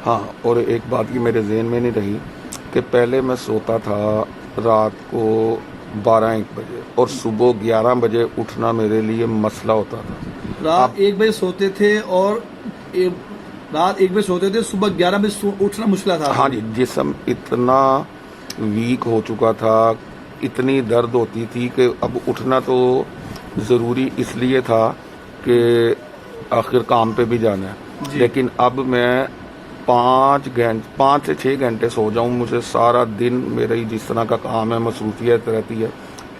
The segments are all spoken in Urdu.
ہاں، اور ایک بات یہ میرے ذہن میں نہیں رہی کہ پہلے میں سوتا تھا رات کو 12-1 بجے اور صبح 11 بجے اٹھنا میرے لیے مسئلہ ہوتا تھا. رات 1 بجے سوتے تھے اور رات 1 بجے سوتے تھے، صبح 11 بجے اٹھنا مشکل تھا. ہاں جی، جسم اتنا ویک ہو چکا تھا، اتنی درد ہوتی تھی کہ اب اٹھنا تو ضروری اس لیے تھا کہ آخر کام پہ بھی جانا ہے. جی. لیکن اب میں 5 سے 6 گھنٹے سو جاؤں، مجھے سارا دن میری جس طرح کا کام ہے مصروفیت رہتی ہے،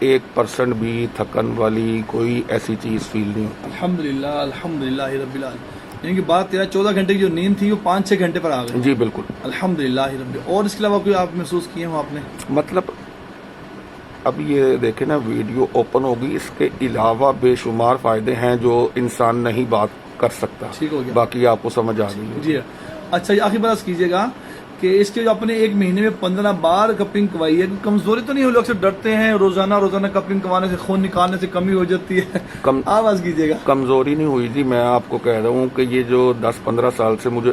1% بھی تھکن والی کوئی ایسی چیز فیل نہیں ہوتی. الحمدللہ الحمدللہ رب العالمین. یعنی کہ 12-13-14 گھنٹے کی جو نیند تھی وہ 5-6 گھنٹے پر آ گئی. جی بالکل. الحمدللہ رب. اور اس کے علاوہ کوئی آپ محسوس کیے ہوں آپ نے؟ مطلب اب یہ دیکھیں نا، ویڈیو اوپن ہوگی، اس کے علاوہ بے شمار فائدے ہیں جو انسان نہیں بات کر سکتا. ٹھیک ہو گیا. باقی آپ کو سمجھ آ گئی. جی اچھا، یہ آخری بات کیجیے گا کہ اس کے جو اپنے ایک مہینے میں 15 بار کپنگ کروائی ہے، کمزوری تو نہیں ہو؟ لوگ اکثر ڈرتے ہیں روزانہ کپنگ کروانے سے، خون نکالنے سے کمی ہو جاتی ہے. آواز کیجیے گا. کمزوری نہیں ہوئی جی، میں آپ کو کہہ رہا ہوں کہ یہ جو 10-15 سال سے مجھے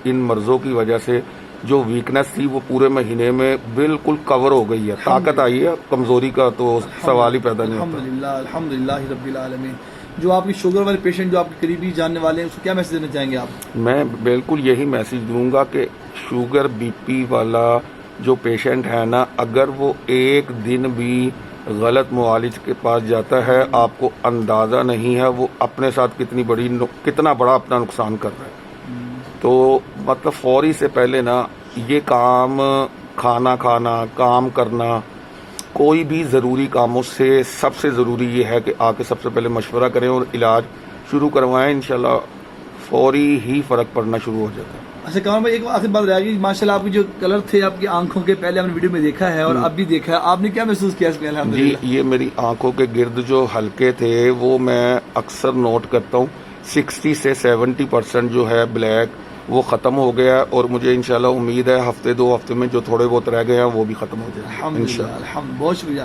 ان مرضوں کی وجہ سے جو ویکنس تھی وہ پورے مہینے میں بالکل کور ہو گئی ہے. طاقت آئی ہے، کمزوری کا تو سوال ہی پیدا نہیں ہوتا. الحمدللہ الحمدللہ رب العالمین. جو آپ کی شوگر والے پیشنٹ، جو آپ کے قریبی جاننے والے ہیں، اس کو کیا میسج دینا چاہیں گے آپ؟ میں بالکل یہی میسج دوں گا کہ شوگر بی پی والا جو پیشنٹ ہے نا، اگر وہ ایک دن بھی غلط معالج کے پاس جاتا ہے، آپ کو اندازہ نہیں ہے وہ اپنے ساتھ کتنا بڑا اپنا نقصان کر رہا ہے. تو مطلب فوری سے پہلے نا یہ کام، کھانا کام کرنا، کوئی بھی ضروری کاموں سے سب سے ضروری یہ ہے کہ آ کے سب سے پہلے مشورہ کریں اور علاج شروع کروائیں. انشاءاللہ فوری ہی فرق پڑنا شروع ہو جاتا ہے. اچھا کامران بھائی، ایک آخر بات رہ گئی. ماشاءاللہ آپ کی جو کلر تھے آپ کی آنکھوں کے، پہلے ہم نے ویڈیو میں دیکھا ہے اور اب بھی دیکھا ہے، آپ نے کیا محسوس کیا اس میں؟ جی، یہ میری آنکھوں کے گرد جو حلقے تھے وہ میں اکثر نوٹ کرتا ہوں، 60 سے 70% جو ہے بلیک وہ ختم ہو گیا، اور مجھے انشاءاللہ امید ہے 1-2 ہفتے میں جو تھوڑے بہت رہ گئے ہیں وہ بھی ختم ہو جائے انشاءاللہ. الحمد. بہت شکریہ.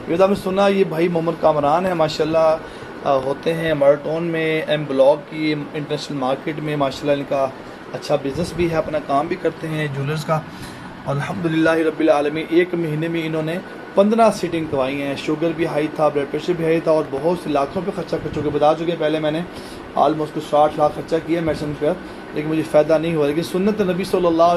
یہ آپ نے سنا، یہ بھائی محمد کامران ہے، ماشاءاللہ ہوتے ہیں مارٹون میں، ایم بلاک کی انٹرنیشنل مارکیٹ میں. ماشاءاللہ ان کا اچھا بزنس بھی ہے، اپنا کام بھی کرتے ہیں جولرز کا. الحمدللہ رب العالمین. ایک مہینے میں انہوں نے 15 سیٹنگ کروائی ہیں. شوگر بھی ہائی تھا، بلڈ پریشر بھی ہائی تھا، اور بہت سے لاکھوں پہ خرچہ کر چکے. بتا چکے پہلے میں نے آلموسٹ 60 لاکھ خرچہ کیا میڈیسن پر، لیکن مجھے فائدہ نہیں ہوا. لیکن سنت نبی صلی اللہ